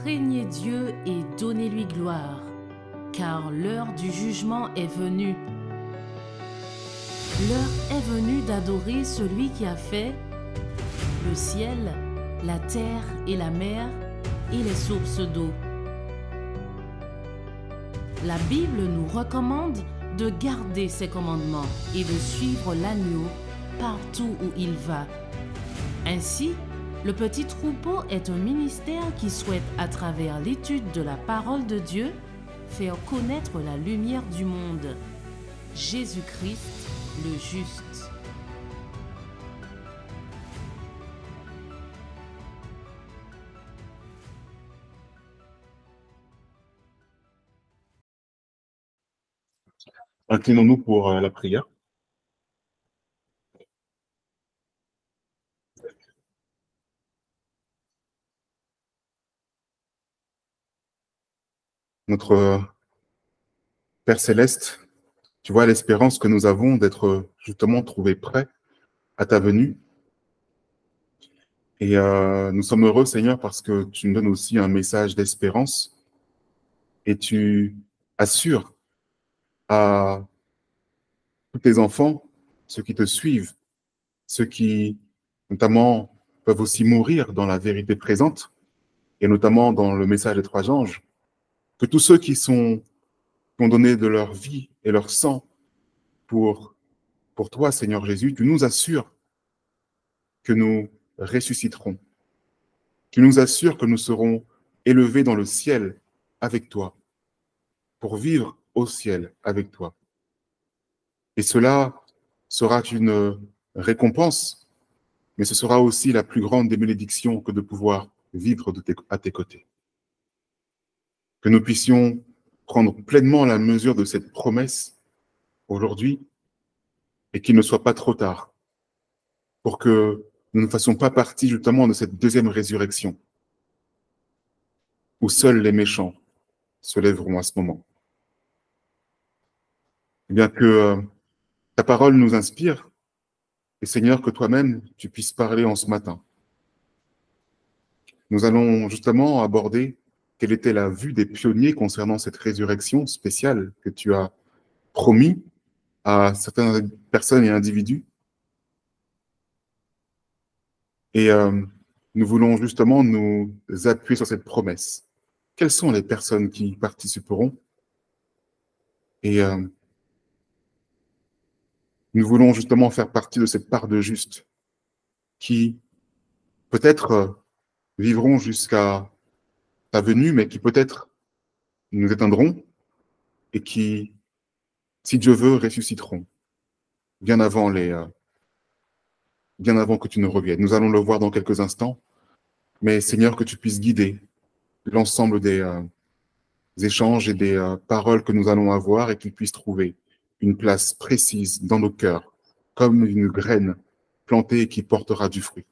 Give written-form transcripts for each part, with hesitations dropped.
craignez Dieu et donnez-lui gloire, car l'heure du jugement est venue. L'heure est venue d'adorer celui qui a fait le ciel, la terre et la mer et les sources d'eau. La Bible nous recommande de garder ses commandements et de suivre l'agneau partout où il va. Ainsi, le petit troupeau est un ministère qui souhaite, à travers l'étude de la parole de Dieu, faire connaître la lumière du monde, Jésus-Christ le juste. Inclinons-nous pour la prière. Notre Père Céleste, tu vois l'espérance que nous avons d'être justement trouvés prêts à ta venue. Et nous sommes heureux, Seigneur, parce que tu nous donnes aussi un message d'espérance et tu assures à tous tes enfants, ceux qui te suivent, ceux qui, notamment, peuvent aussi mourir dans la vérité présente, et notamment dans le message des trois anges, que tous ceux qui ont donné de leur vie et leur sang pour toi, Seigneur Jésus, tu nous assures que nous ressusciterons. Tu nous assures que nous serons élevés dans le ciel avec toi, pour vivre au ciel avec toi. Et cela sera une récompense, mais ce sera aussi la plus grande des bénédictions que de pouvoir vivre à tes côtés. Que nous puissions prendre pleinement la mesure de cette promesse aujourd'hui et qu'il ne soit pas trop tard pour que nous ne fassions pas partie justement de cette deuxième résurrection où seuls les méchants se lèveront à ce moment. Eh bien que ta parole nous inspire et Seigneur, que toi-même tu puisses parler en ce matin. Nous allons justement aborder quelle était la vue des pionniers concernant cette résurrection spéciale que tu as promis à certaines personnes et individus. Et nous voulons justement nous appuyer sur cette promesse. Quelles sont les personnes qui participeront? Et nous voulons justement faire partie de cette part de juste qui peut-être vivront jusqu'à ta venue, mais qui peut-être nous éteindront et qui, si Dieu veut, ressusciteront bien avant bien avant que tu ne reviennes. Nous allons le voir dans quelques instants, mais Seigneur, que tu puisses guider l'ensemble des échanges et des paroles que nous allons avoir et qu'ils puissent trouver une place précise dans nos cœurs, comme une graine plantée et qui portera du fruit.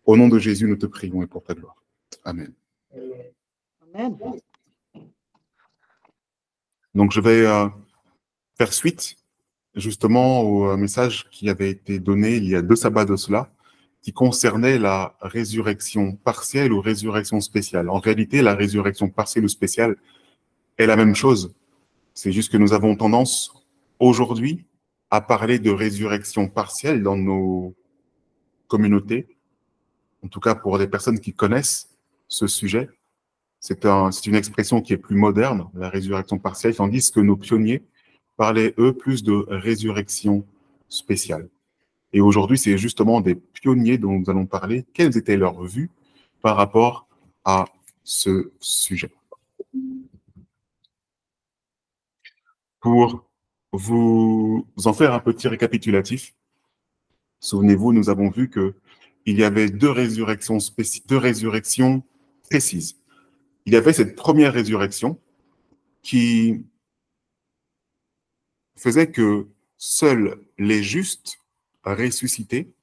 Au nom de Jésus, nous te prions et pour ta gloire. Amen. Amen. Donc, je vais faire suite justement au message qui avait été donné il y a 2 sabbats de cela, qui concernait la résurrection partielle ou résurrection spéciale. En réalité, la résurrection partielle ou spéciale est la même chose. C'est juste que nous avons tendance aujourd'hui à parler de résurrection partielle dans nos communautés, en tout cas pour les personnes qui connaissent ce sujet. C'est une expression qui est plus moderne, la résurrection partielle, tandis que nos pionniers parlaient, eux, plus de résurrection spéciale. Et aujourd'hui, c'est justement des pionniers dont nous allons parler. Quelles étaient leurs vues par rapport à ce sujet? Pour vous en faire un petit récapitulatif, souvenez-vous, nous avons vu qu'il y avait deux résurrections précises. Il y avait cette première résurrection qui faisait que seuls les justes ressuscités,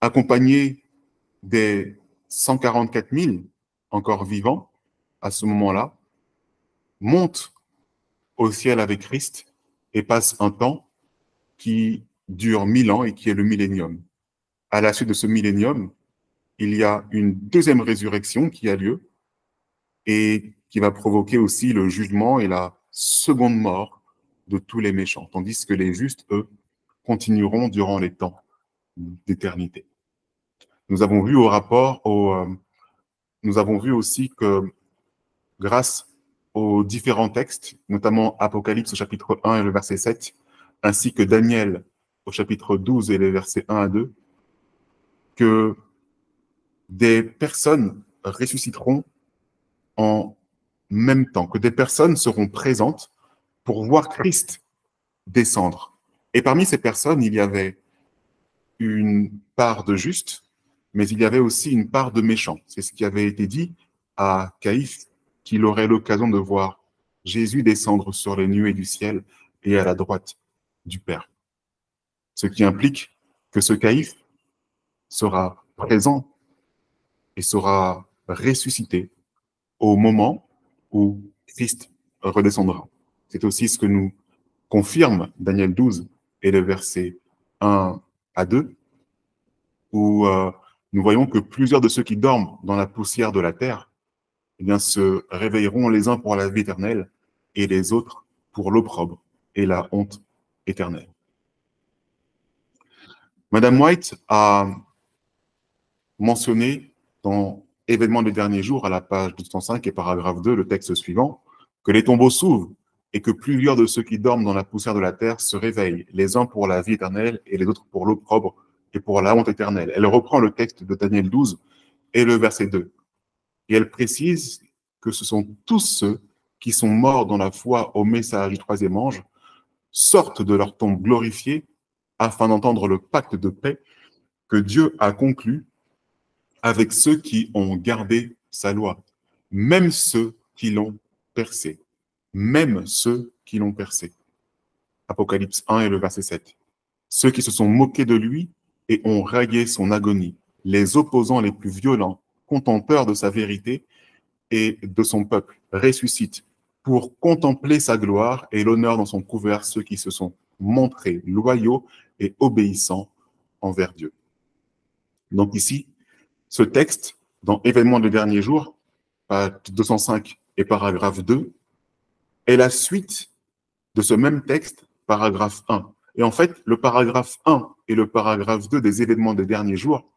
accompagnés des 144 000 encore vivants à ce moment-là, montent au ciel avec Christ et passent un temps qui dure 1000 ans et qui est le millénium. À la suite de ce millénium, il y a une deuxième résurrection qui a lieu et qui va provoquer aussi le jugement et la seconde mort de tous les méchants, tandis que les justes, eux, continueront durant les temps d'éternité. Nous avons vu nous avons vu aussi que grâce aux différents textes, notamment Apocalypse au chapitre 1 et le verset 7, ainsi que Daniel au chapitre 12 et les versets 1 à 2, que des personnes ressusciteront en même temps, que des personnes seront présentes pour voir Christ descendre. Et parmi ces personnes, il y avait une part de justes, mais il y avait aussi une part de méchants. C'est ce qui avait été dit à Caïphe, qu'il aurait l'occasion de voir Jésus descendre sur les nuées du ciel et à la droite du Père. Ce qui implique que ce Caïphe sera présent et sera ressuscité au moment où Christ redescendra. C'est aussi ce que nous confirme Daniel 12 et le verset 1 à 2, où nous voyons que plusieurs de ceux qui dorment dans la poussière de la terre eh bien, se réveilleront les uns pour la vie éternelle et les autres pour l'opprobre et la honte éternelle. Madame White a mentionné dans Événements des derniers jours, à la page 205 et paragraphe 2, le texte suivant, que les tombeaux s'ouvrent et que plusieurs de ceux qui dorment dans la poussière de la terre se réveillent, les uns pour la vie éternelle et les autres pour l'opprobre et pour la honte éternelle. Elle reprend le texte de Daniel 12 et le verset 2. Et elle précise que ce sont tous ceux qui sont morts dans la foi au message du troisième ange, sortent de leur tombe glorifiée afin d'entendre le pacte de paix que Dieu a conclu avec ceux qui ont gardé sa loi, même ceux qui l'ont percé, même ceux qui l'ont percé. Apocalypse 1 et le verset 7. Ceux qui se sont moqués de lui et ont raillé son agonie, les opposants les plus violents, contempteurs de sa vérité et de son peuple, ressuscitent pour contempler sa gloire et l'honneur dans son couvert, ceux qui se sont montrés loyaux et obéissants envers Dieu. Donc ici, ce texte, dans Événements des derniers jours, page 205 et paragraphe 2, est la suite de ce même texte, paragraphe 1. Et en fait, le paragraphe 1 et le paragraphe 2 des Événements des derniers jours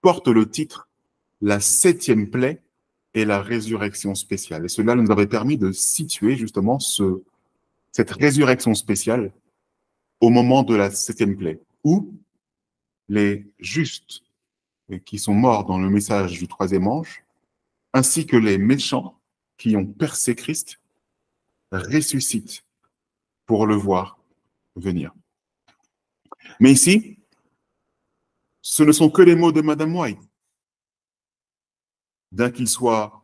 portent le titre « La septième plaie et la résurrection spéciale ». Et cela nous avait permis de situer justement cette résurrection spéciale au moment de la septième plaie, où les justes qui sont morts dans le message du troisième ange, ainsi que les méchants qui ont percé Christ, ressuscitent pour le voir venir. Mais ici, ce ne sont que les mots de Madame White. Bien qu'ils soient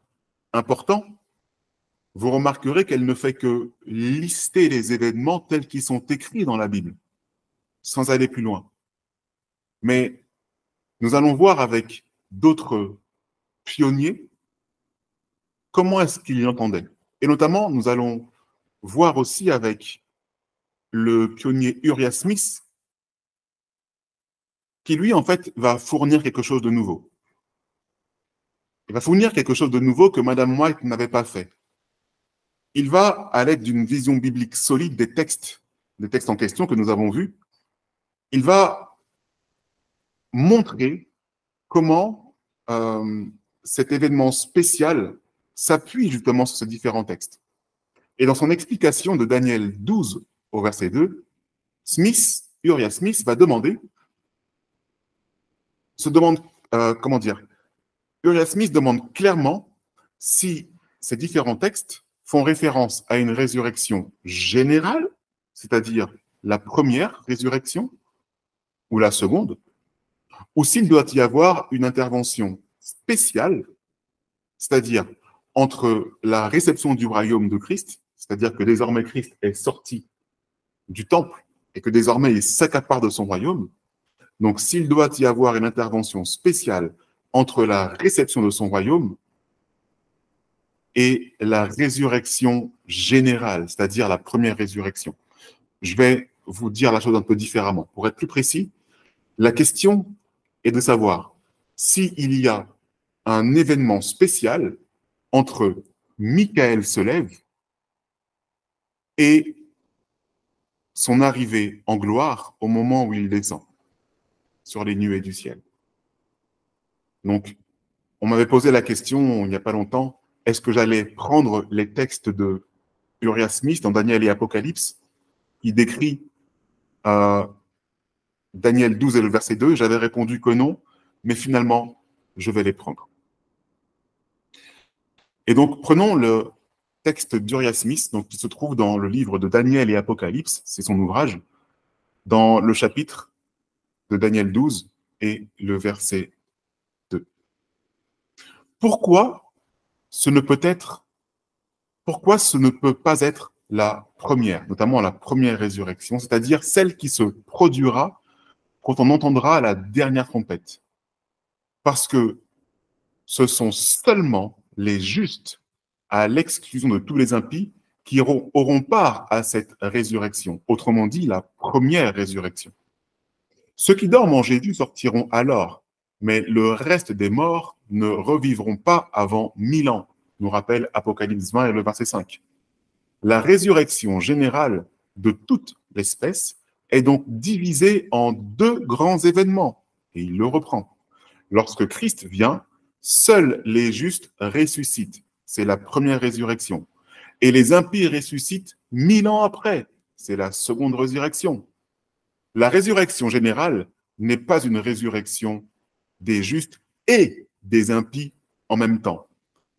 importants, vous remarquerez qu'elle ne fait que lister les événements tels qu'ils sont écrits dans la Bible, sans aller plus loin. Mais nous allons voir avec d'autres pionniers comment est-ce qu'ils l'entendaient. Et notamment, nous allons voir aussi avec le pionnier Uriah Smith, qui lui, en fait, va fournir quelque chose de nouveau. Il va fournir quelque chose de nouveau que Madame White n'avait pas fait. Il va, à l'aide d'une vision biblique solide des textes en question que nous avons vus, il va montrer comment cet événement spécial s'appuie justement sur ces différents textes. Et dans son explication de Daniel 12 au verset 2, Uriah Smith va Uriah Smith demande clairement si ces différents textes font référence à une résurrection générale, c'est-à-dire la première résurrection, ou la seconde, ou s'il doit y avoir une intervention spéciale, c'est-à-dire entre la réception du royaume de Christ, c'est-à-dire que désormais Christ est sorti du temple et que désormais il s'accapare de son royaume. Donc s'il doit y avoir une intervention spéciale entre la réception de son royaume et la résurrection générale, c'est-à-dire la première résurrection. Je vais vous dire la chose un peu différemment. Pour être plus précis, la question est de savoir, s'il y a un événement spécial entre Michael se lève et son arrivée en gloire au moment où il descend sur les nuées du ciel. Donc, on m'avait posé la question il n'y a pas longtemps, est-ce que j'allais prendre les textes de Uriah Smith dans Daniel et Apocalypse, qui décrit Daniel 12 et le verset 2, j'avais répondu que non, mais finalement, je vais les prendre. Et donc, prenons le texte d'Uriah Smith, donc, qui se trouve dans le livre de Daniel et Apocalypse, c'est son ouvrage, dans le chapitre de Daniel 12 et le verset 2. Pourquoi ce ne peut pas être la première, notamment la première résurrection, c'est-à-dire celle qui se produira quand on entendra la dernière trompette? Parce que ce sont seulement les justes, à l'exclusion de tous les impies, qui auront part à cette résurrection, autrement dit la première résurrection. Ceux qui dorment en Jésus sortiront alors, mais le reste des morts ne revivront pas avant 1000 ans, nous rappelle Apocalypse 20 et le verset 5. La résurrection générale de toute l'espèce est donc divisée en deux grands événements, et il le reprend. Lorsque Christ vient, seuls les justes ressuscitent, c'est la première résurrection, et les impies ressuscitent 1000 ans après, c'est la seconde résurrection. La résurrection générale n'est pas une résurrection des justes et des impies en même temps.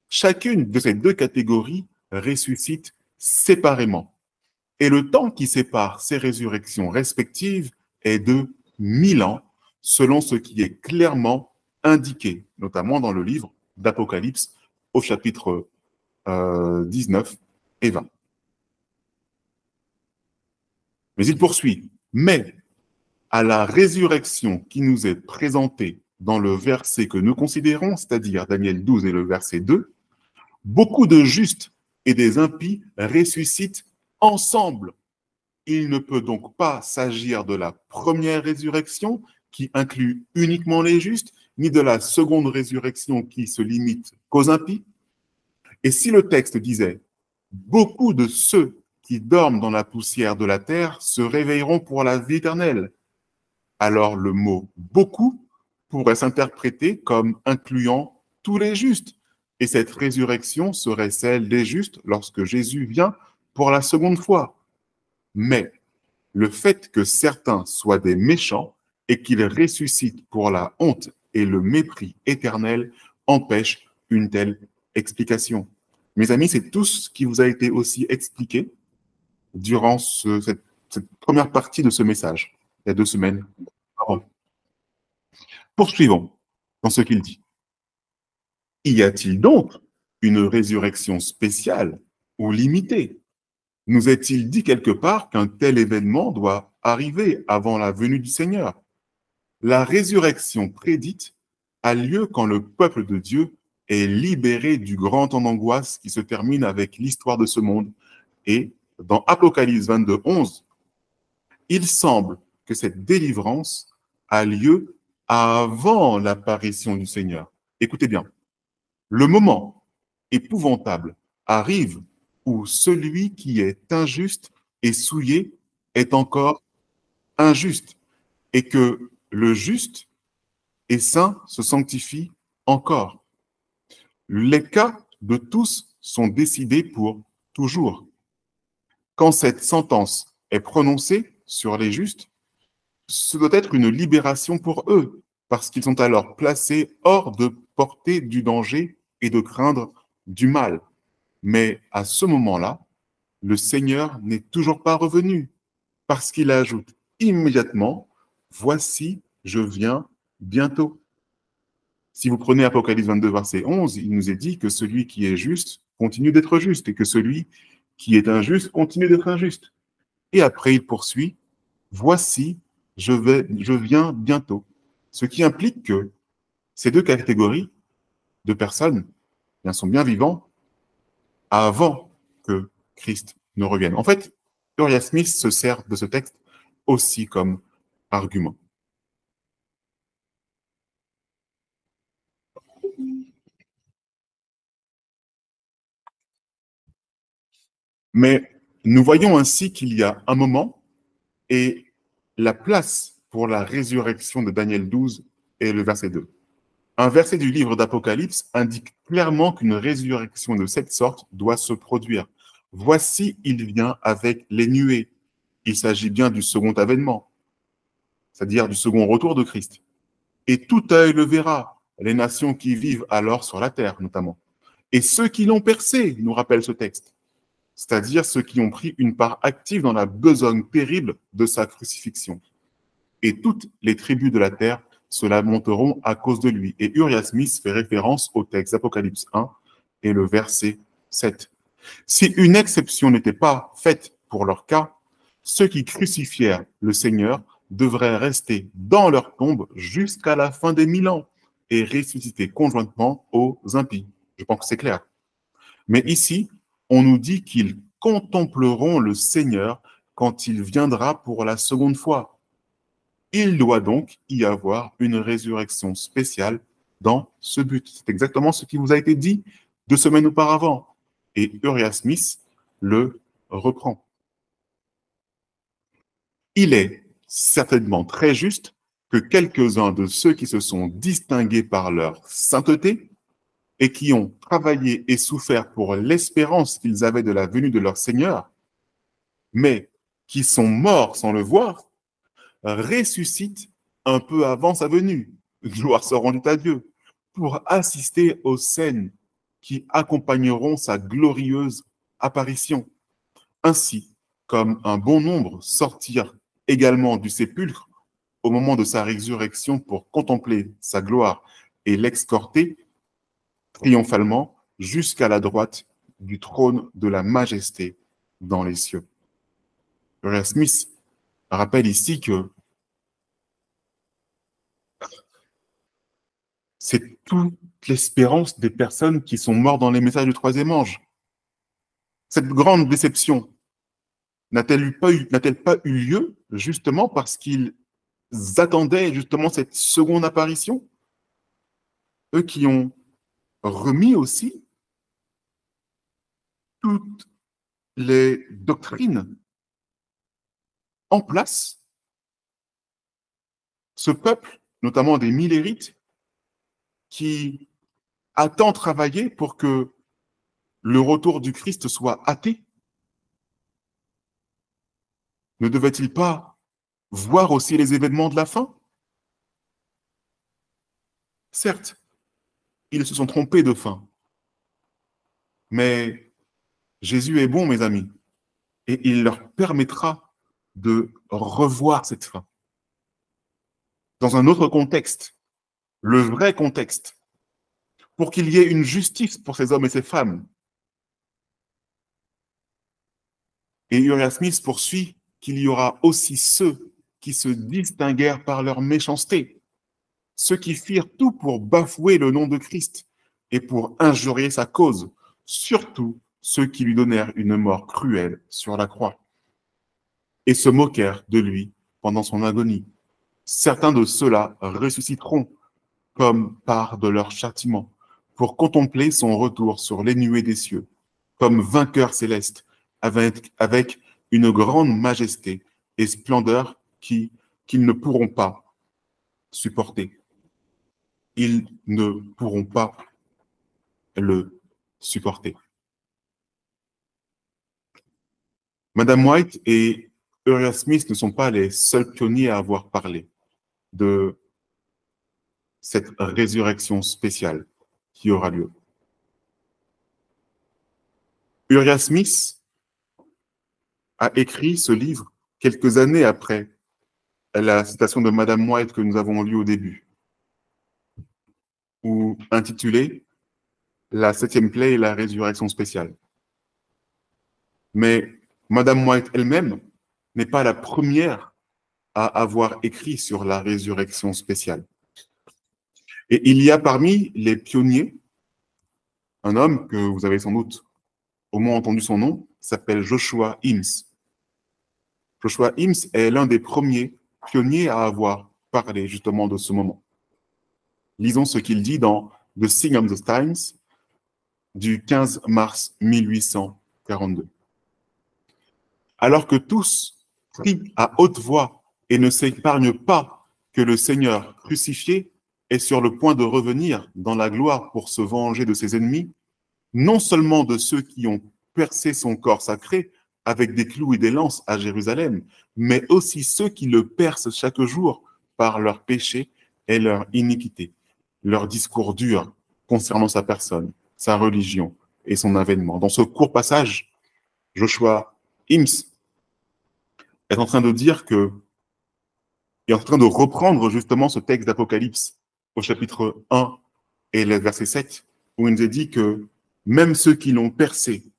Chacune de ces deux catégories ressuscite séparément. Et le temps qui sépare ces résurrections respectives est de 1000 ans, selon ce qui est clairement indiqué, notamment dans le livre d'Apocalypse au chapitre 19 et 20. Mais il poursuit. Mais à la résurrection qui nous est présentée dans le verset que nous considérons, c'est-à-dire Daniel 12 et le verset 2, beaucoup de justes et des impies ressuscitent ensemble. Il ne peut donc pas s'agir de la première résurrection qui inclut uniquement les justes, ni de la seconde résurrection qui se limite qu'aux impies. Et si le texte disait « Beaucoup de ceux qui dorment dans la poussière de la terre se réveilleront pour la vie éternelle », alors le mot « beaucoup » pourrait s'interpréter comme incluant tous les justes. Et cette résurrection serait celle des justes lorsque Jésus vient pour la seconde fois. Mais le fait que certains soient des méchants et qu'ils ressuscitent pour la honte et le mépris éternel empêche une telle explication. Mes amis, c'est tout ce qui vous a été aussi expliqué durant cette première partie de ce message, il y a 2 semaines. Poursuivons dans ce qu'il dit. Y a-t-il donc une résurrection spéciale ou limitée? Nous est-il dit quelque part qu'un tel événement doit arriver avant la venue du Seigneur? La résurrection prédite a lieu quand le peuple de Dieu est libéré du grand temps d'angoisse qui se termine avec l'histoire de ce monde. Et dans Apocalypse 22, 11, il semble que cette délivrance a lieu avant l'apparition du Seigneur. Écoutez bien, le moment épouvantable arrive où celui qui est injuste et souillé est encore injuste, et que le juste et saint se sanctifie encore. Les cas de tous sont décidés pour toujours. Quand cette sentence est prononcée sur les justes, ce doit être une libération pour eux, parce qu'ils sont alors placés hors de portée du danger et de craindre du mal. Mais à ce moment-là, le Seigneur n'est toujours pas revenu, parce qu'il ajoute immédiatement « Voici, je viens bientôt ». Si vous prenez Apocalypse 22, verset 11, il nous est dit que celui qui est juste continue d'être juste et que celui qui est injuste continue d'être injuste. Et après, il poursuit « Voici, je viens bientôt ». Ce qui implique que ces deux catégories de personnes sont bien vivants avant que Christ ne revienne. En fait, Uriah Smith se sert de ce texte aussi comme argument. Mais nous voyons ainsi qu'il y a un moment et la place pour la résurrection de Daniel 12 est le verset 2. Un verset du livre d'Apocalypse indique clairement qu'une résurrection de cette sorte doit se produire. Voici, il vient avec les nuées. Il s'agit bien du second avènement, c'est-à-dire du second retour de Christ. Et tout œil le verra, les nations qui vivent alors sur la terre notamment. Et ceux qui l'ont percé, nous rappelle ce texte, c'est-à-dire ceux qui ont pris une part active dans la besogne terrible de sa crucifixion. Et toutes les tribus de la terre se lamenteront à cause de lui. Et Uriah Smith fait référence au texte d'Apocalypse 1 et le verset 7. Si une exception n'était pas faite pour leur cas, ceux qui crucifièrent le Seigneur devraient rester dans leur tombe jusqu'à la fin des 1000 ans et ressusciter conjointement aux impies. Je pense que c'est clair. Mais ici, on nous dit qu'ils contempleront le Seigneur quand il viendra pour la seconde fois. Il doit donc y avoir une résurrection spéciale dans ce but. C'est exactement ce qui vous a été dit 2 semaines auparavant. Et Uriah Smith le reprend. Il est certainement très juste que quelques-uns de ceux qui se sont distingués par leur sainteté et qui ont travaillé et souffert pour l'espérance qu'ils avaient de la venue de leur Seigneur, mais qui sont morts sans le voir, ressuscite un peu avant sa venue, gloire soit rendue à Dieu, pour assister aux scènes qui accompagneront sa glorieuse apparition. Ainsi, comme un bon nombre sortirent également du sépulcre au moment de sa résurrection pour contempler sa gloire et l'escorter triomphalement jusqu'à la droite du trône de la majesté dans les cieux. Uriah Smith rappelle ici que c'est toute l'espérance des personnes qui sont mortes dans les messages du troisième ange. Cette grande déception n'a-t-elle pas eu lieu justement parce qu'ils attendaient justement cette seconde apparition? Eux qui ont remis aussi toutes les doctrines en place. Ce peuple, notamment des millérites, qui a tant travaillé pour que le retour du Christ soit hâté, ne devait-il pas voir aussi les événements de la fin? Certes, ils se sont trompés de fin, mais Jésus est bon, mes amis, et il leur permettra de revoir cette fin. Dans un autre contexte, le vrai contexte, pour qu'il y ait une justice pour ces hommes et ces femmes. Et Uriah Smith poursuit qu'il y aura aussi ceux qui se distinguèrent par leur méchanceté, ceux qui firent tout pour bafouer le nom de Christ et pour injurier sa cause, surtout ceux qui lui donnèrent une mort cruelle sur la croix et se moquèrent de lui pendant son agonie. Certains de ceux-là ressusciteront comme part de leur châtiment pour contempler son retour sur les nuées des cieux, comme vainqueurs célestes, avec une grande majesté et splendeur qu'ils ne pourront pas supporter. Ils ne pourront pas le supporter. Madame White et Uriah Smith ne sont pas les seuls pionniers à avoir parlé de cette résurrection spéciale qui aura lieu. Uriah Smith a écrit ce livre quelques années après la citation de Madame White que nous avons lue au début, ou intitulée « La 7e plaie et la résurrection spéciale ». Mais Madame White elle-même n'est pas la première à avoir écrit sur la résurrection spéciale. Et il y a parmi les pionniers un homme que vous avez sans doute au moins entendu son nom, s'appelle Joshua Himes. Joshua Himes est l'un des premiers pionniers à avoir parlé justement de ce moment. Lisons ce qu'il dit dans The Sign of the Times du 15 mars 1842. alors que tous crient à haute voix et ne s'épargnent pas que le Seigneur crucifié est sur le point de revenir dans la gloire pour se venger de ses ennemis, non seulement de ceux qui ont percé son corps sacré avec des clous et des lances à Jérusalem, mais aussi ceux qui le percent chaque jour par leurs péchés et leur iniquité, leur discours dur concernant sa personne, sa religion et son avènement. Dans ce court passage, Joshua Hims est en train de dire que, est en train de reprendre justement ce texte d'Apocalypse au chapitre 1 et le verset 7, où il nous est dit que même ceux qui l'ont percé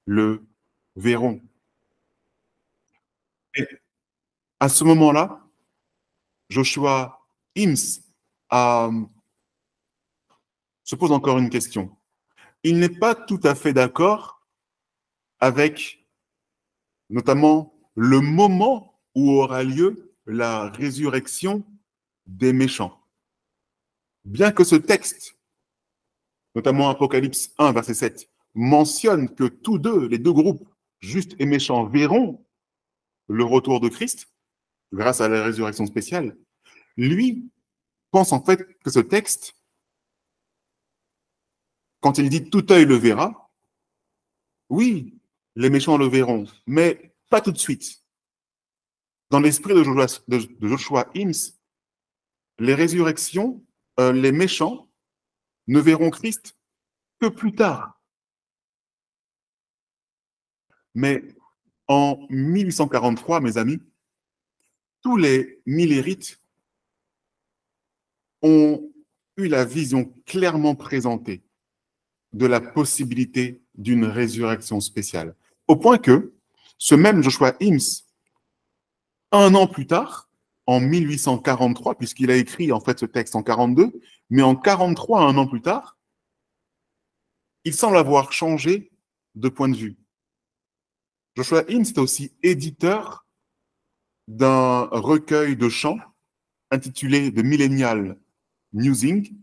le verront. Et à ce moment-là, Joshua Hims se pose encore une question. Il n'est pas tout à fait d'accord avec notamment le moment où aura lieu la résurrection des méchants. Bien que ce texte, notamment Apocalypse 1, verset 7, mentionne que tous deux, les deux groupes, justes et méchants, verront le retour de Christ grâce à la résurrection spéciale, lui pense en fait que ce texte, quand il dit tout œil le verra, oui, les méchants le verront, mais pas tout de suite. Dans l'esprit de Joshua Hims, les résurrections, les méchants ne verront Christ que plus tard. Mais en 1843, mes amis, tous les millérites ont eu la vision clairement présentée de la possibilité d'une résurrection spéciale. Au point que ce même Joshua Hims, un an plus tard, en 1843, puisqu'il a écrit en fait ce texte en 42, mais en 43, un an plus tard, il semble avoir changé de point de vue. Joshua Hims est aussi éditeur d'un recueil de chants intitulé The Millennial Musing,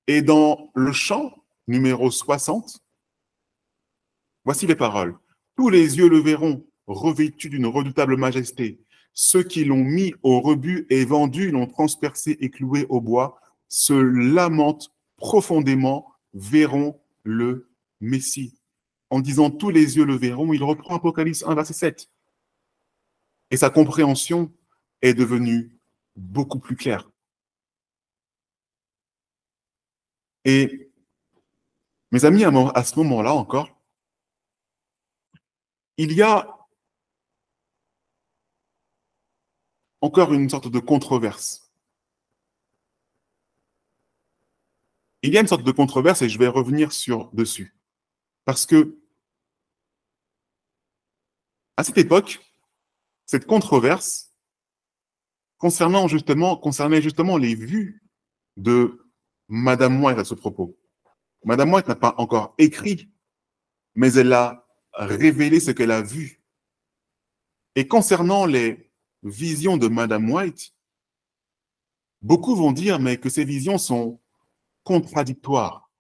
et dans le chant numéro 60, voici les paroles. Tous les yeux le verront, revêtu d'une redoutable majesté. Ceux qui l'ont mis au rebut et vendu, l'ont transpercé et cloué au bois, se lamentent profondément, verront le Messie. En disant tous les yeux le verront, il reprend Apocalypse 1, verset 7. Et sa compréhension est devenue beaucoup plus claire. Et mes amis, à ce moment-là encore, il y a encore une sorte de controverse. Il y a une sorte de controverse et je vais revenir dessus. Parce que, à cette époque, cette controverse concernait justement les vues de Madame White à ce propos. Madame White n'a pas encore écrit, mais elle a révélé ce qu'elle a vu. Et concernant les visions de Madame White, beaucoup vont dire mais que ces visions sont contradictoires,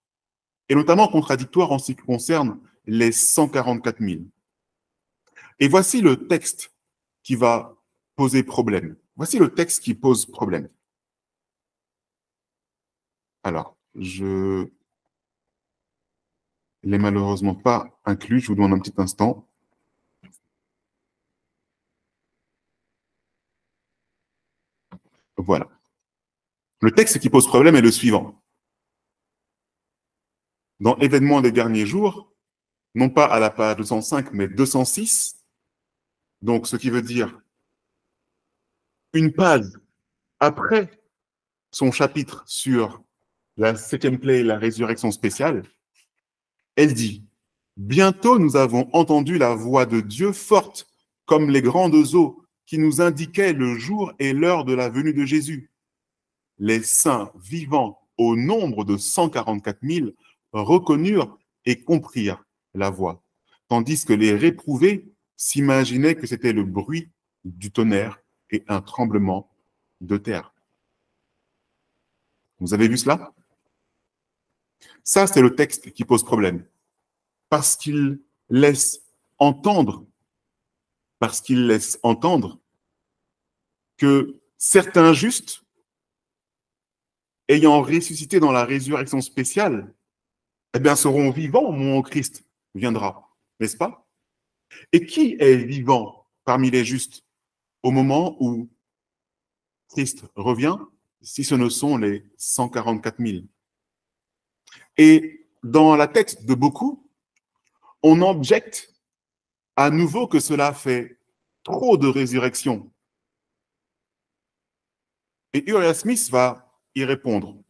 et notamment contradictoires en ce qui concerne les 144 000. Et voici le texte qui va poser problème. Voici le texte qui pose problème. Alors, je ne l'ai malheureusement pas inclus, je vous demande un petit instant. Voilà. Le texte qui pose problème est le suivant. Dans Événements des derniers jours, non pas à la page 205, mais 206, donc ce qui veut dire une page après son chapitre sur la 7e plaie, la résurrection spéciale, elle dit « Bientôt nous avons entendu la voix de Dieu forte comme les grandes eaux qui nous indiquaient le jour et l'heure de la venue de Jésus. Les saints vivants au nombre de 144 000 reconnurent et comprirent la voix, tandis que les réprouvés s'imaginaient que c'était le bruit du tonnerre et un tremblement de terre. » Vous avez vu cela? Ça, c'est le texte qui pose problème, parce qu'il laisse entendre parce qu'il laisse entendre que certains justes, ayant ressuscité dans la résurrection spéciale, eh bien, seront vivants au moment où Christ viendra, n'est-ce pas? Et qui est vivant parmi les justes au moment où Christ revient, si ce ne sont les 144 000? Et dans la tête de beaucoup, on objecte à nouveau que cela fait trop de résurrections. Et Uriah Smith va y répondre.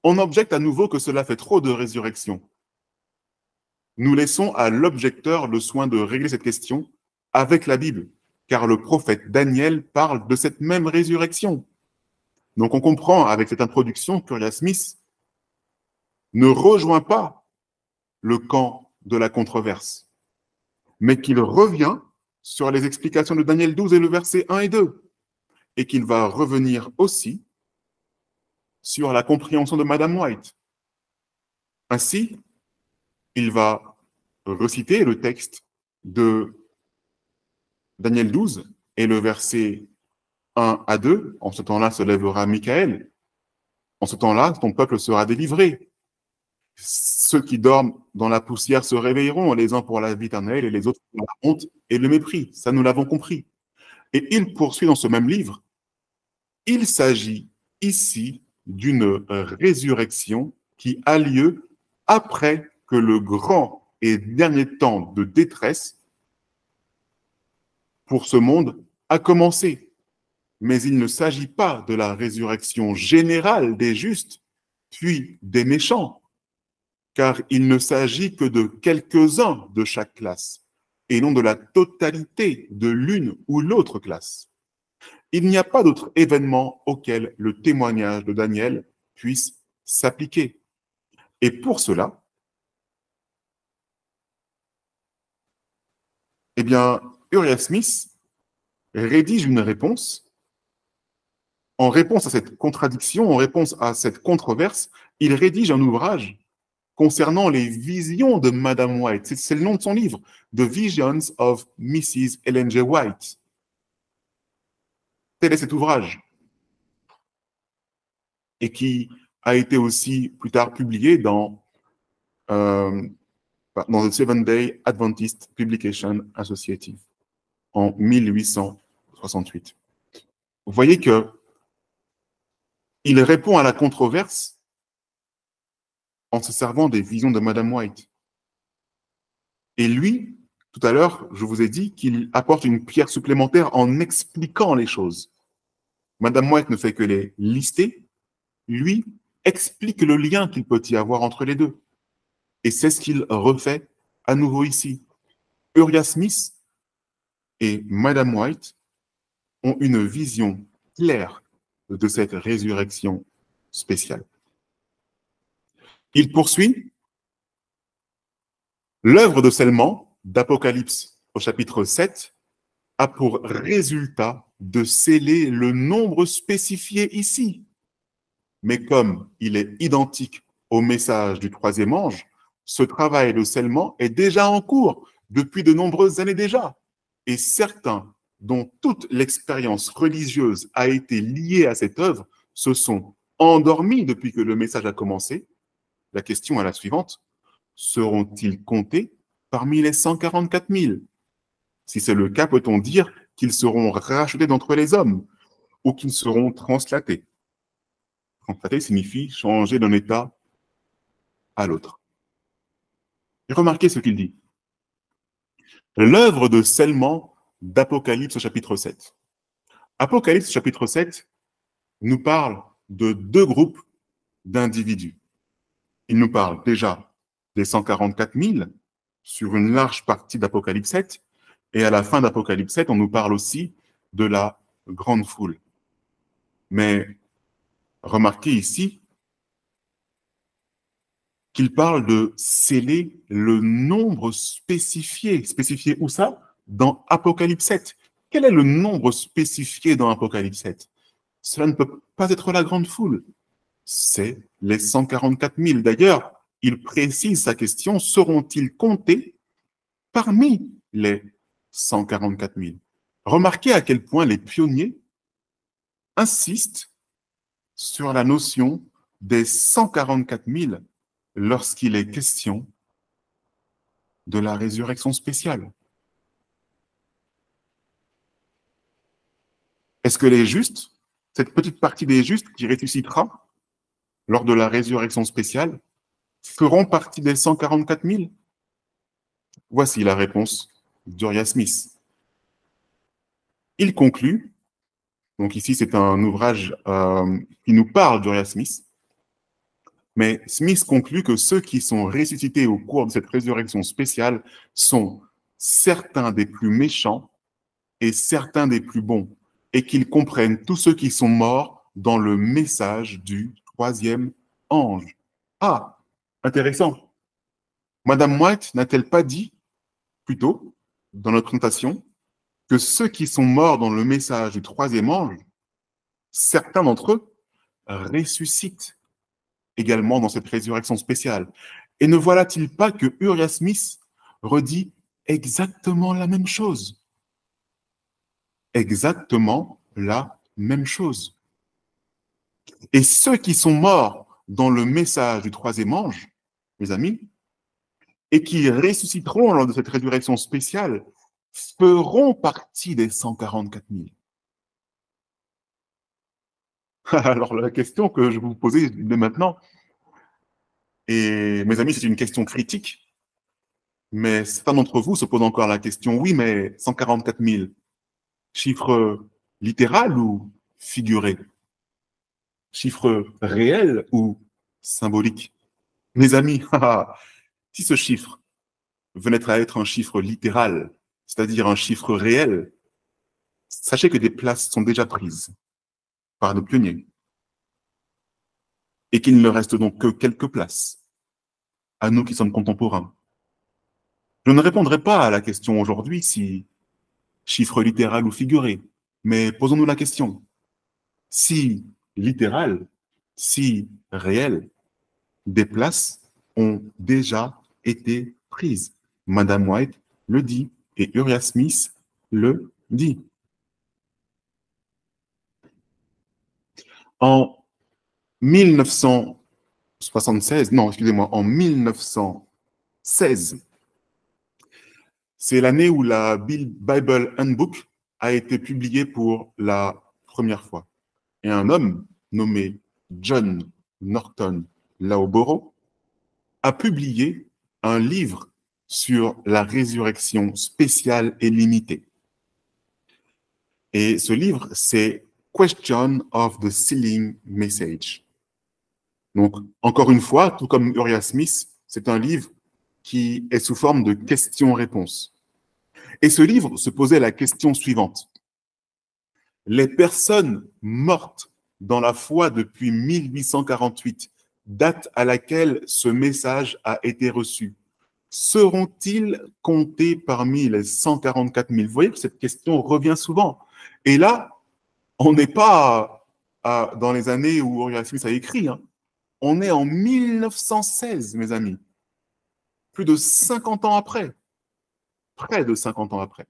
On objecte à nouveau que cela fait trop de résurrections. Nous laissons à l'objecteur le soin de régler cette question avec la Bible, car le prophète Daniel parle de cette même résurrection. Donc on comprend avec cette introduction qu'Uriah Smith ne rejoint pas le camp de la controverse, mais qu'il revient sur les explications de Daniel 12 et le verset 1 et 2, et qu'il va revenir aussi sur la compréhension de Madame White. Ainsi, il va reciter le texte de Daniel 12 et le verset 1 à 2. En ce temps-là se lèvera Michael. En ce temps-là, ton peuple sera délivré. Ceux qui dorment dans la poussière se réveilleront, les uns pour la vie éternelle et les autres pour la honte et le mépris. Ça, nous l'avons compris. Et il poursuit dans ce même livre. Il s'agit ici d'une résurrection qui a lieu après que le grand et dernier temps de détresse pour ce monde a commencé. Mais il ne s'agit pas de la résurrection générale des justes, puis des méchants, car il ne s'agit que de quelques-uns de chaque classe, et non de la totalité de l'une ou l'autre classe. Il n'y a pas d'autre événement auquel le témoignage de Daniel puisse s'appliquer. Et pour cela, eh bien, Uriah Smith rédige une réponse. En réponse à cette contradiction, en réponse à cette controverse, il rédige un ouvrage concernant les visions de Madame White. C'est le nom de son livre, The Visions of Mrs. Ellen G. White. Tel est cet ouvrage, et qui a été aussi plus tard publié dans the Seventh-day Adventist Publication Associative en 1868. Vous voyez que il répond à la controverse en se servant des visions de Madame White. Et lui, tout à l'heure, je vous ai dit qu'il apporte une pierre supplémentaire en expliquant les choses. Madame White ne fait que les lister, lui explique le lien qu'il peut y avoir entre les deux. Et c'est ce qu'il refait à nouveau ici. Uriah Smith et Madame White ont une vision claire de cette résurrection spéciale. Il poursuit l'œuvre de scellement d'Apocalypse au chapitre 7 a pour résultat de sceller le nombre spécifié ici. Mais comme il est identique au message du troisième ange, ce travail de scellement est déjà en cours depuis de nombreuses années déjà. Et certains dont toute l'expérience religieuse a été liée à cette œuvre se sont endormis depuis que le message a commencé. La question est la suivante: seront-ils comptés parmi les 144 000? Si c'est le cas, peut-on dire qu'ils seront rachetés d'entre les hommes ou qu'ils seront translatés? Translater signifie changer d'un état à l'autre. Et remarquez ce qu'il dit. L'œuvre de scellement d'Apocalypse au chapitre 7. Apocalypse au chapitre 7 nous parle de deux groupes d'individus. Il nous parle déjà des 144 000 sur une large partie d'Apocalypse 7, et à la fin d'Apocalypse 7, on nous parle aussi de la grande foule. Mais remarquez ici qu'il parle de sceller le nombre spécifié. Spécifié où ça? Dans Apocalypse 7. Quel est le nombre spécifié dans Apocalypse 7? Cela ne peut pas être la grande foule. C'est les 144 000. D'ailleurs, il précise sa question: seront-ils comptés parmi les 144 000. Remarquez à quel point les pionniers insistent sur la notion des 144 000 lorsqu'il est question de la résurrection spéciale. Est-ce que les justes, cette petite partie des justes qui ressuscitera lors de la résurrection spéciale, feront partie des 144 000? Voici la réponse d'Uriah Smith. Il conclut, donc ici c'est un ouvrage qui nous parle d'Uriah Smith, mais Smith conclut que ceux qui sont ressuscités au cours de cette résurrection spéciale sont certains des plus méchants et certains des plus bons, et qu'ils comprennent tous ceux qui sont morts dans le message du troisième ange. Ah, intéressant. Madame White n'a-t-elle pas dit, plutôt, dans notre présentation, que ceux qui sont morts dans le message du troisième ange, certains d'entre eux ressuscitent également dans cette résurrection spéciale. Et ne voilà-t-il pas que Uriah Smith redit exactement la même chose? Exactement la même chose. Et ceux qui sont morts dans le message du troisième ange, mes amis, et qui ressusciteront lors de cette résurrection spéciale, feront partie des 144 000. Alors, la question que je vais vous poser dès maintenant, et mes amis, c'est une question critique, mais certains d'entre vous se posent encore la question, oui, mais 144 000, chiffre littéral ou figuré? Chiffre réel ou symbolique? Mes amis, si ce chiffre venait à être un chiffre littéral, c'est-à-dire un chiffre réel, sachez que des places sont déjà prises par nos pionniers et qu'il ne reste donc que quelques places à nous qui sommes contemporains. Je ne répondrai pas à la question aujourd'hui si chiffre littéral ou figuré, mais posons-nous la question. Si littéral, si réel, des places ont déjà été prises. Madame White le dit et Uriah Smith le dit. En 1976, non, excusez-moi, en 1916, c'est l'année où la Bible Handbook a été publiée pour la première fois. Et un homme nommé John Norton Loughborough a publié un livre sur la résurrection spéciale et limitée. Et ce livre, c'est Question of the Sealing Message. Donc, encore une fois, tout comme Uriah Smith, c'est un livre qui est sous forme de questions-réponses. Et ce livre se posait la question suivante. Les personnes mortes dans la foi depuis 1848, date à laquelle ce message a été reçu, seront-ils comptés parmi les 144 000? Vous voyez que cette question revient souvent. Et là, on n'est pas dans les années où Uriah Smith a écrit. Hein. On est en 1916, mes amis. Plus de 50 ans après. Près de 50 ans après.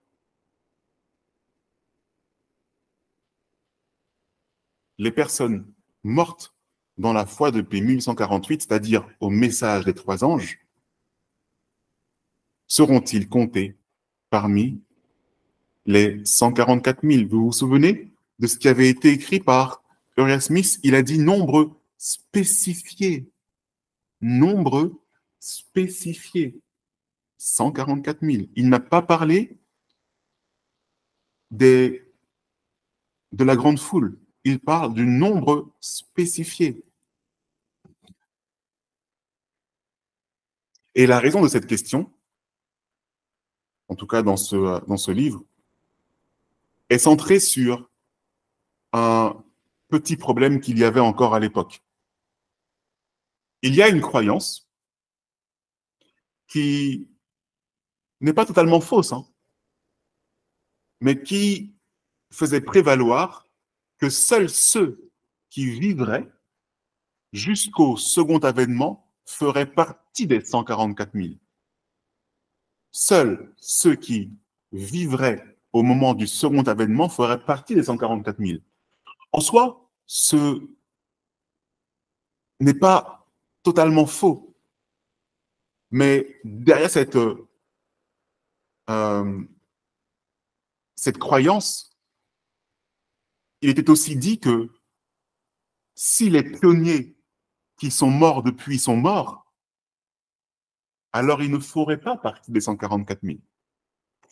Les personnes mortes dans la foi depuis 1848, c'est-à-dire au message des trois anges, seront-ils comptés parmi les 144 000? Vous vous souvenez de ce qui avait été écrit par Uriah Smith? Il a dit nombre spécifié. Nombre spécifié. 144 000. Il n'a pas parlé de la grande foule. Il parle du nombre spécifié. Et la raison de cette question, en tout cas dans ce livre, est centrée sur un petit problème qu'il y avait encore à l'époque. Il y a une croyance qui n'est pas totalement fausse, hein, mais qui faisait prévaloir que seuls ceux qui vivraient jusqu'au second avènement feraient partie des 144 000. Seuls ceux qui vivrait au moment du second avènement ferait partie des 144 000. En soi, ce n'est pas totalement faux. Mais derrière cette croyance, il était aussi dit que si les pionniers qui sont morts depuis sont morts, alors ils ne feraient pas partie des 144 000.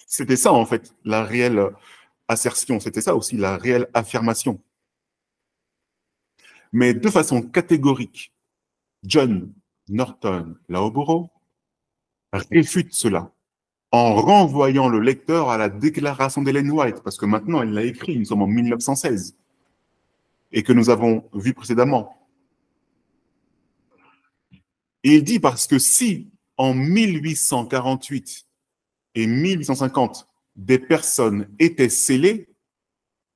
C'était ça, en fait, la réelle assertion. C'était ça aussi, la réelle affirmation. Mais de façon catégorique, John Norton Loughborough réfute cela en renvoyant le lecteur à la déclaration d'Ellen White, parce que maintenant, elle l'a écrit, nous sommes en 1916, et que nous avons vu précédemment. Et il dit parce que si en 1848 et 1850, des personnes étaient scellées,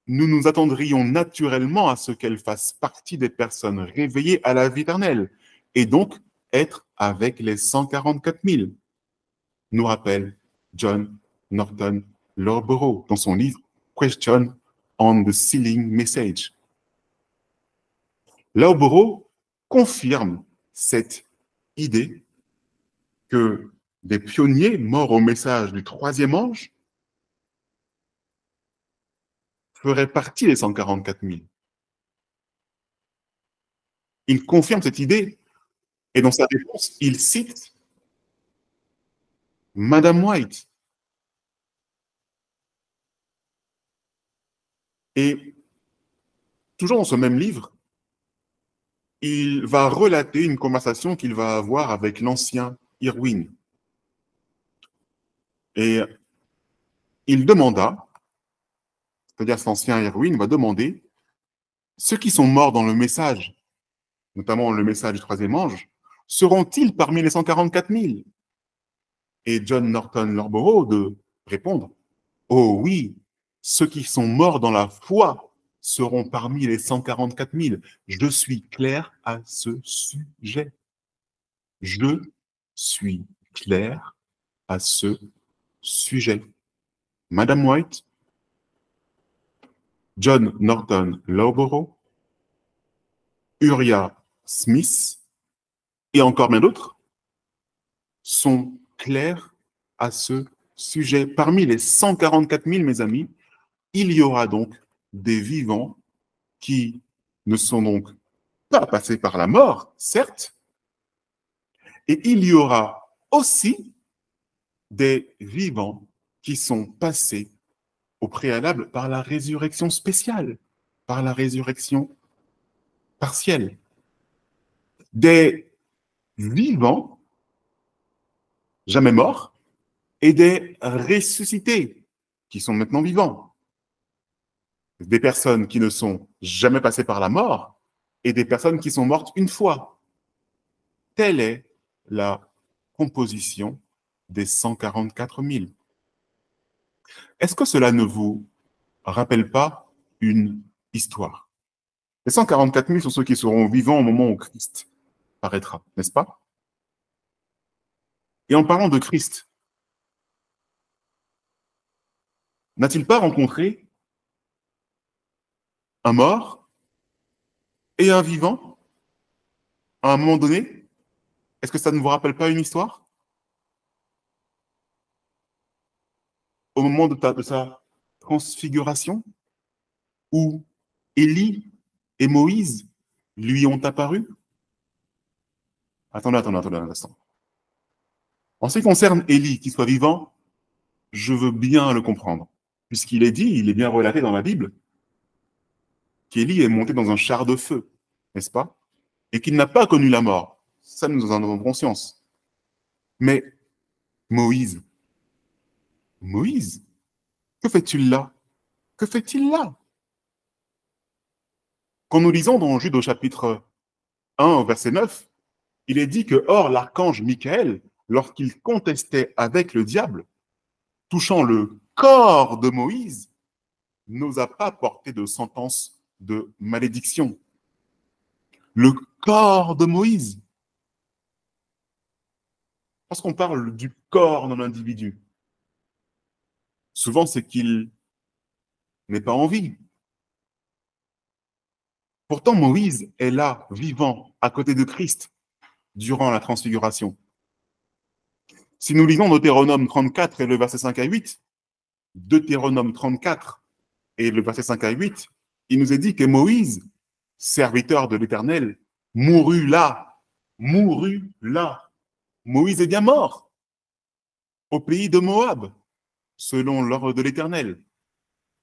nous nous attendrions naturellement à ce qu'elles fassent partie des personnes réveillées à la vie éternelle, et donc être avec les 144 000, nous rappelle John Norton Loughborough dans son livre Question on the Sealing Message. Loughborough confirme cette idée que des pionniers morts au message du troisième ange feraient partie des 144 000. Il confirme cette idée et dans sa réponse, il cite Madame White. Et toujours dans ce même livre, il va relater une conversation qu'il va avoir avec l'ancien Irwin. Et il demanda, c'est-à-dire cet ancien Irwin va demander, ceux qui sont morts dans le message, notamment le message du troisième ange, seront-ils parmi les 144 000? Et John Norton Loughborough de répondre, oh oui, ceux qui sont morts dans la foi seront parmi les 144 000. Je suis clair à ce sujet. Je suis clair à ce sujet. Madame White, John Norton Loughborough, Uriah Smith et encore bien d'autres sont clairs à ce sujet. Parmi les 144 000, mes amis, il y aura donc des vivants qui ne sont donc pas passés par la mort, certes, et il y aura aussi des vivants qui sont passés au préalable par la résurrection spéciale, par la résurrection partielle. Des vivants, jamais morts, et des ressuscités, qui sont maintenant vivants. Des personnes qui ne sont jamais passées par la mort, et des personnes qui sont mortes une fois. Telle est la composition des 144 000. Est-ce que cela ne vous rappelle pas une histoire? Les 144 000 sont ceux qui seront vivants au moment où Christ paraîtra, n'est-ce pas? Et en parlant de Christ, n'a-t-il pas rencontré un mort et un vivant à un moment donné? Est-ce que ça ne vous rappelle pas une histoire? Au moment de sa transfiguration, où Élie et Moïse lui ont apparu? Attendez un instant. En ce qui concerne Élie, qu'il soit vivant, je veux bien le comprendre, puisqu'il est dit, il est bien relaté dans la Bible, qu'Élie est monté dans un char de feu, n'est-ce pas? Et qu'il n'a pas connu la mort. Ça, nous en avons conscience. Mais Moïse, que fait-il là? Que fait-il là? Quand nous lisons dans Jude au chapitre 1, au verset 9, il est dit que, or, l'archange Michael, lorsqu'il contestait avec le diable, touchant le corps de Moïse, n'osa pas porter de sentence de malédiction. Le corps de Moïse. Parce qu'on parle du corps d'un individu, Souvent, c'est qu'il n'est pas en vie. Pourtant, Moïse est là, vivant, à côté de Christ, durant la transfiguration. Si nous lisons Deutéronome 34 et le verset 5 à 8, Deutéronome 34 et le verset 5 à 8, il nous est dit que Moïse, serviteur de l'Éternel, mourut là. Mourut là. Moïse est bien mort au pays de Moab, selon l'ordre de l'Éternel.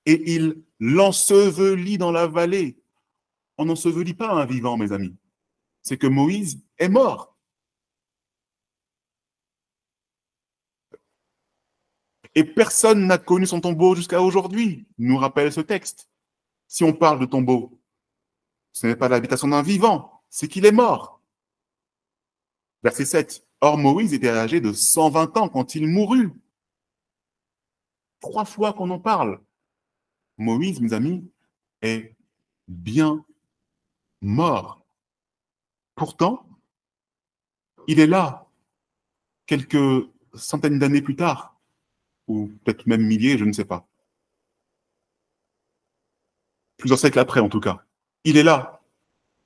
Et il l'ensevelit dans la vallée. On n'ensevelit pas un vivant, mes amis. C'est que Moïse est mort. Et personne n'a connu son tombeau jusqu'à aujourd'hui, nous rappelle ce texte. Si on parle de tombeau, ce n'est pas l'habitation d'un vivant, c'est qu'il est mort. Verset 7. Or, Moïse était âgé de 120 ans quand il mourut. 3 fois qu'on en parle. Moïse, mes amis, est bien mort. Pourtant, il est là, quelques centaines d'années plus tard, ou peut-être même milliers, je ne sais pas. Plusieurs siècles après, en tout cas. Il est là.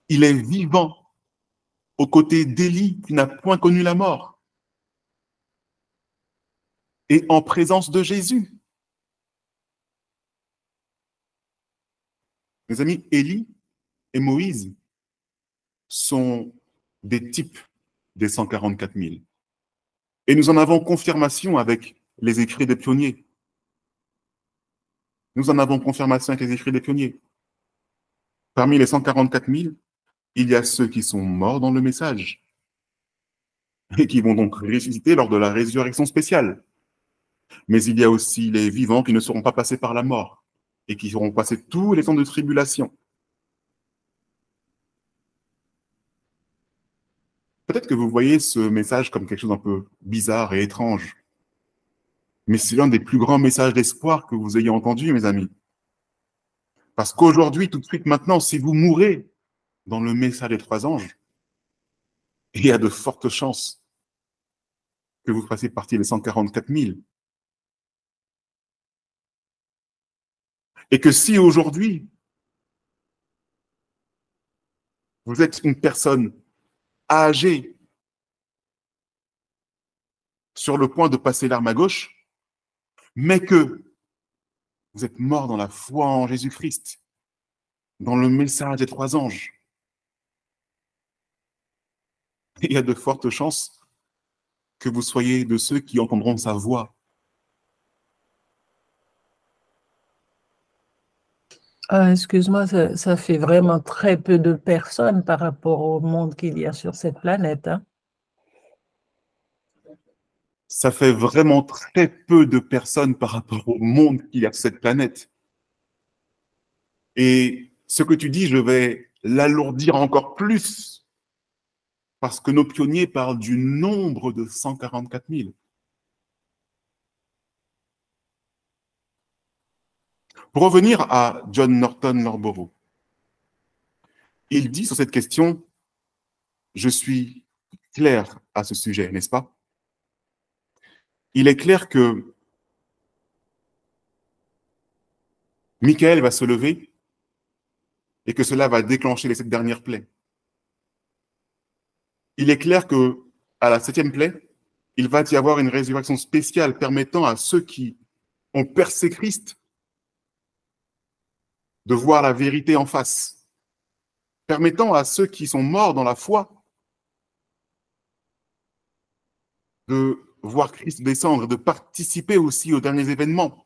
Il est vivant, aux côtés d'Élie, qui n'a point connu la mort. Et en présence de Jésus. Mes amis, Élie et Moïse sont des types des 144 000. Et nous en avons confirmation avec les écrits des pionniers. Nous en avons confirmation avec les écrits des pionniers. Parmi les 144 000, il y a ceux qui sont morts dans le message et qui vont donc ressusciter lors de la résurrection spéciale. Mais il y a aussi les vivants qui ne seront pas passés par la mort et qui auront passé tous les temps de tribulation. Peut-être que vous voyez ce message comme quelque chose d'un peu bizarre et étrange. Mais c'est l'un des plus grands messages d'espoir que vous ayez entendu, mes amis. Parce qu'aujourd'hui, tout de suite maintenant, si vous mourrez dans le message des 3 anges, il y a de fortes chances que vous fassiez partie des 144 000. Et que si aujourd'hui, vous êtes une personne âgée, sur le point de passer l'arme à gauche, mais que vous êtes mort dans la foi en Jésus-Christ, dans le message des 3 anges, il y a de fortes chances que vous soyez de ceux qui entendront sa voix. Excuse-moi, ça fait vraiment très peu de personnes par rapport au monde qu'il y a sur cette planète, hein. Ça fait vraiment très peu de personnes par rapport au monde qu'il y a sur cette planète. Et ce que tu dis, je vais l'alourdir encore plus, parce que nos pionniers parlent du nombre de 144 000. Pour revenir à John Norton Lorborough, il dit sur cette question, je suis clair à ce sujet, n'est-ce pas? Il est clair que Michael va se lever et que cela va déclencher les 7 dernières plaies. Il est clair que à la 7e plaie, il va y avoir une résurrection spéciale permettant à ceux qui ont percé Christ de voir la vérité en face, permettant à ceux qui sont morts dans la foi de voir Christ descendre, de participer aussi aux derniers événements.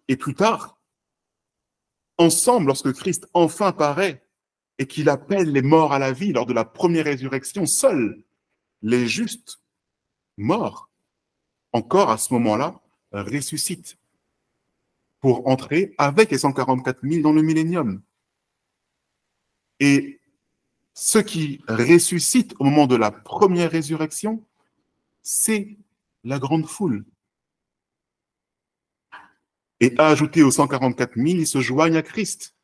Et plus tard, ensemble, lorsque Christ enfin paraît et qu'il appelle les morts à la vie lors de la première résurrection, seuls les justes morts, encore à ce moment-là, ressuscitent pour entrer avec les 144 000 dans le millénium. Et ceux qui ressuscitent au moment de la première résurrection, c'est la grande foule. Et ajoutés aux 144 000, ils se joignent à Christ.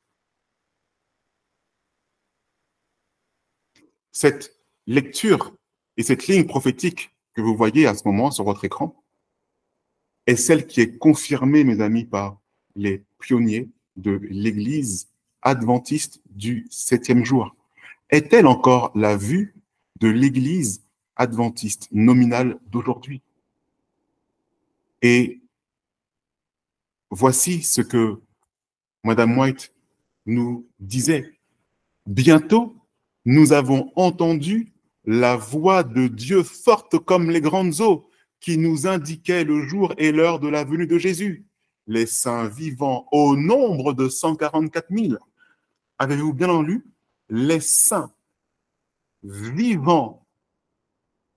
Cette lecture et cette ligne prophétique que vous voyez à ce moment sur votre écran est celle qui est confirmée, mes amis, par les pionniers de l'Église adventiste du 7e jour? Est-elle encore la vue de l'Église adventiste nominale d'aujourd'hui? Et voici ce que Madame White nous disait. Bientôt, nous avons entendu la voix de Dieu forte comme les grandes eaux qui nous indiquait le jour et l'heure de la venue de Jésus. Les saints vivants au nombre de 144 000. Avez-vous bien lu? Les saints vivants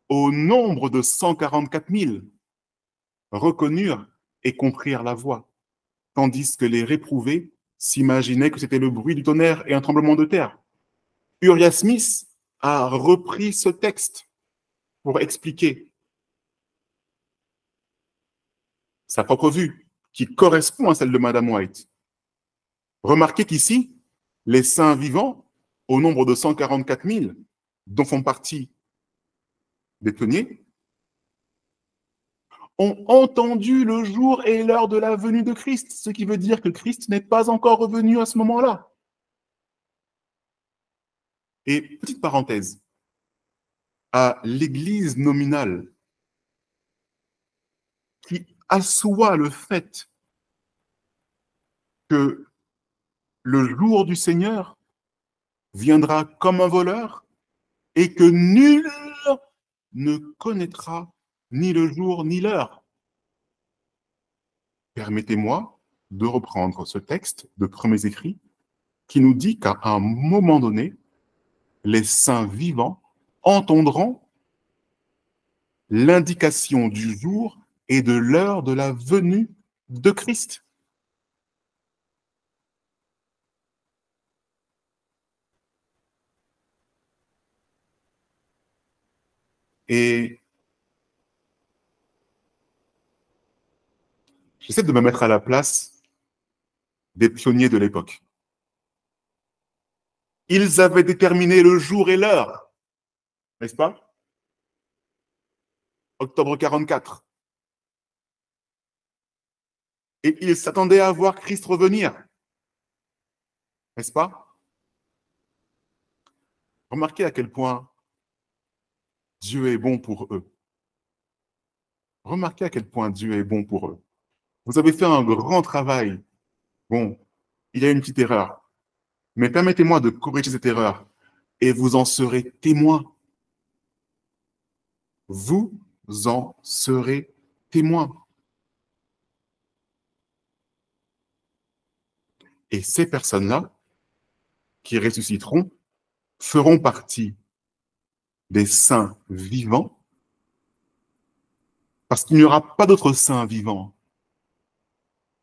au nombre de 144 000 reconnurent et comprirent la voix, tandis que les réprouvés s'imaginaient que c'était le bruit du tonnerre et un tremblement de terre. Uriah Smith a repris ce texte pour expliquer sa propre vue, qui correspond à celle de Madame White. Remarquez qu'ici, les saints vivants, au nombre de 144 000, dont font partie des pionniers, ont entendu le jour et l'heure de la venue de Christ, ce qui veut dire que Christ n'est pas encore revenu à ce moment-là. Et petite parenthèse, à l'Église nominale, qui assoit le fait que le jour du Seigneur viendra comme un voleur et que nul ne connaîtra ni le jour ni l'heure. Permettez-moi de reprendre ce texte de Premiers Écrits qui nous dit qu'à un moment donné, les saints vivants entendront l'indication du jour et de l'heure de la venue de Christ. Et j'essaie de me mettre à la place des pionniers de l'époque. Ils avaient déterminé le jour et l'heure, n'est-ce pas? Octobre 44. Et ils s'attendaient à voir Christ revenir, n'est-ce pas? Remarquez à quel point Dieu est bon pour eux. Remarquez à quel point Dieu est bon pour eux. Vous avez fait un grand travail. Bon, il y a une petite erreur. Mais permettez-moi de corriger cette erreur et vous en serez témoin. Vous en serez témoin. Et ces personnes-là, qui ressusciteront, feront partie des saints vivants, parce qu'il n'y aura pas d'autres saints vivants.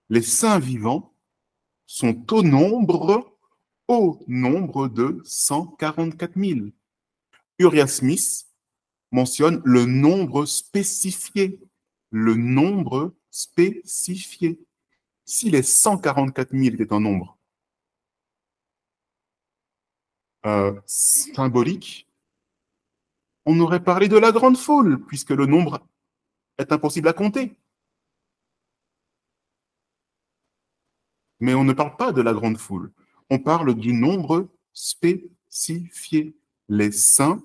Les saints vivants sont au nombre de 144 000. Uriah Smith mentionne le nombre spécifié. Le nombre spécifié. Si les 144 000 étaient un nombre symbolique, on aurait parlé de la grande foule, puisque le nombre est impossible à compter. Mais on ne parle pas de la grande foule. On parle du nombre spécifié. Les saints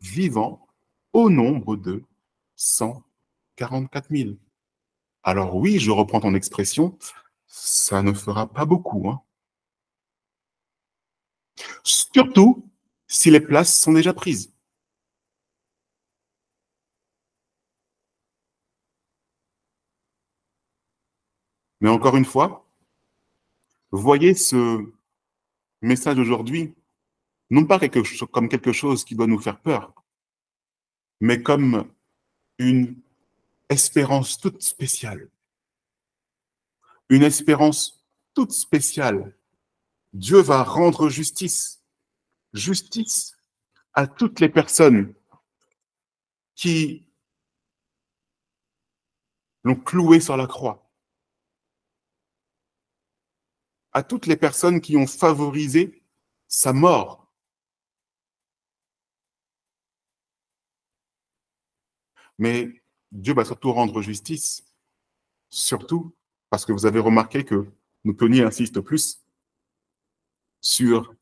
vivants au nombre de 144 000. Alors oui, je reprends ton expression, ça ne fera pas beaucoup. Hein. Surtout si les places sont déjà prises. Mais encore une fois, voyez ce message aujourd'hui, non pas comme quelque chose qui doit nous faire peur, mais comme une espérance toute spéciale. Une espérance toute spéciale. Dieu va rendre justice. Justice à toutes les personnes qui l'ont cloué sur la croix. À toutes les personnes qui ont favorisé sa mort. Mais Dieu va surtout rendre justice surtout parce que vous avez remarqué que nos pionniers insistent plus sur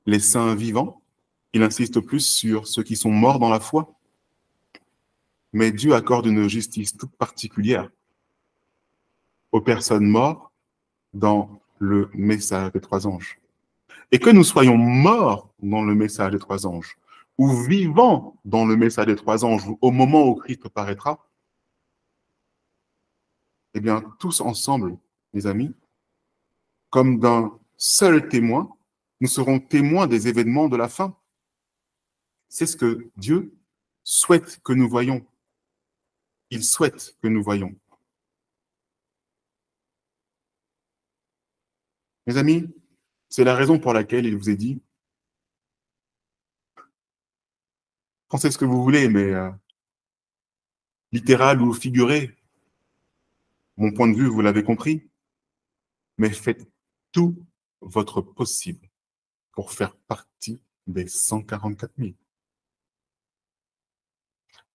les saints vivants, il insiste plus sur ceux qui sont morts dans la foi. Mais Dieu accorde une justice toute particulière aux personnes mortes dans le message des trois anges. Et que nous soyons morts dans le message des trois anges, ou vivants dans le message des trois anges, au moment où Christ paraîtra, eh bien, tous ensemble, mes amis, comme d'un seul témoin, nous serons témoins des événements de la fin. C'est ce que Dieu souhaite que nous voyions. Il souhaite que nous voyions. Mes amis, c'est la raison pour laquelle il vous est dit, pensez ce que vous voulez, mais littéral ou figuré, mon point de vue, vous l'avez compris, mais faites tout votre possible pour faire partie des 144 000.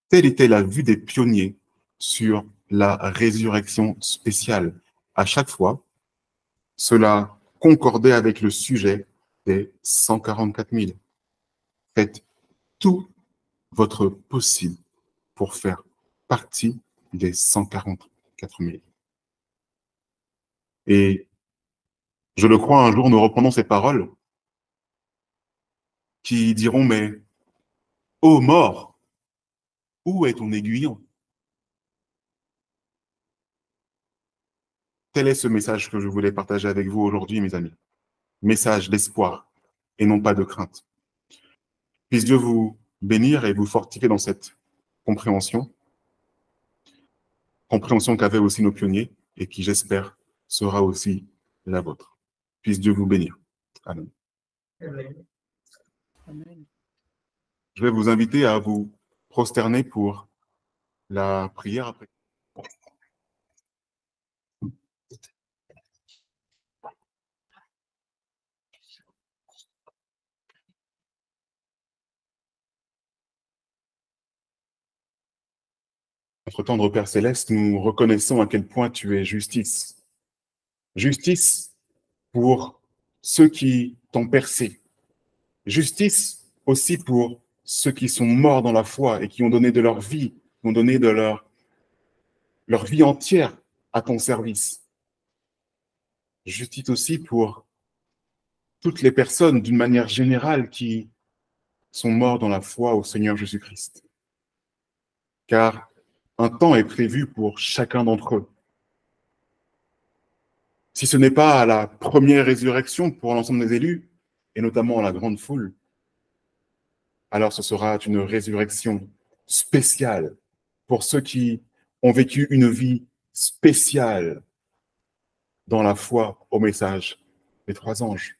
Telle était la vue des pionniers sur la résurrection spéciale. À chaque fois, cela concordait avec le sujet des 144 000. Faites tout votre possible pour faire partie des 144 000. Et je le crois, un jour, nous reprenons ces paroles qui diront, mais, ô mort, où est ton aiguillon? Tel est ce message que je voulais partager avec vous aujourd'hui, mes amis. Message d'espoir et non pas de crainte. Puisse Dieu vous bénir et vous fortifier dans cette compréhension qu'avaient aussi nos pionniers et qui, j'espère, sera aussi la vôtre. Puisse Dieu vous bénir. Amen. Amen. Je vais vous inviter à vous prosterner pour la prière après. Notre tendre Père Céleste, nous reconnaissons à quel point tu es justice. Justice pour ceux qui t'ont percé. Justice aussi pour ceux qui sont morts dans la foi et qui ont donné de leur vie, ont donné de leur vie entière à ton service. Justice aussi pour toutes les personnes d'une manière générale qui sont morts dans la foi au Seigneur Jésus-Christ. Car un temps est prévu pour chacun d'entre eux. Si ce n'est pas à la première résurrection pour l'ensemble des élus, et notamment à la grande foule, alors ce sera une résurrection spéciale pour ceux qui ont vécu une vie spéciale dans la foi au message des trois anges.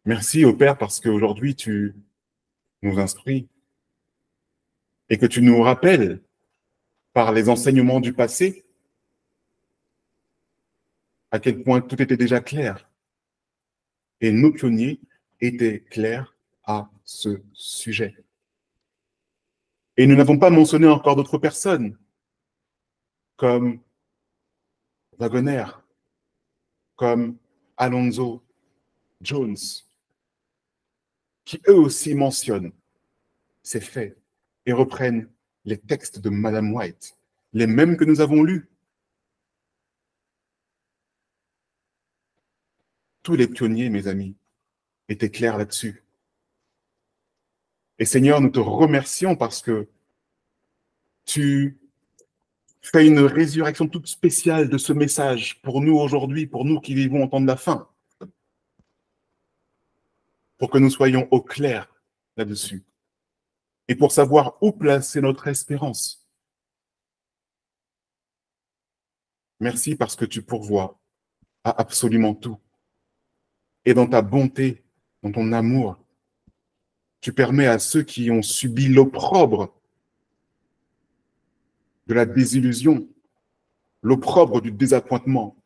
Merci au Père parce qu'aujourd'hui tu nous instruis et que tu nous rappelles par les enseignements du passé à quel point tout était déjà clair. Et nos pionniers étaient clairs à ce sujet. Et nous n'avons pas mentionné encore d'autres personnes, comme Wagner, comme Alonzo Jones, qui eux aussi mentionnent ces faits et reprennent les textes de Madame White, les mêmes que nous avons lus. Tous les pionniers, mes amis, étaient clairs là-dessus. Et Seigneur, nous te remercions parce que tu fais une résurrection toute spéciale de ce message pour nous aujourd'hui, pour nous qui vivons au temps de la fin, pour que nous soyons au clair là-dessus et pour savoir où placer notre espérance. Merci parce que tu pourvois à absolument tout. Et dans ta bonté, dans ton amour, tu permets à ceux qui ont subi l'opprobre de la désillusion, l'opprobre du désappointement,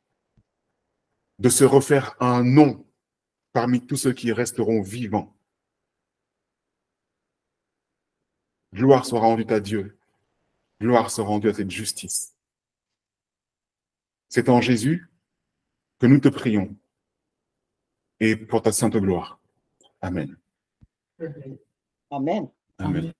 de se refaire un nom parmi tous ceux qui resteront vivants. Gloire soit rendue à Dieu. Gloire soit rendue à cette justice. C'est en Jésus que nous te prions et pour ta sainte gloire. Amen. Amen. Amen.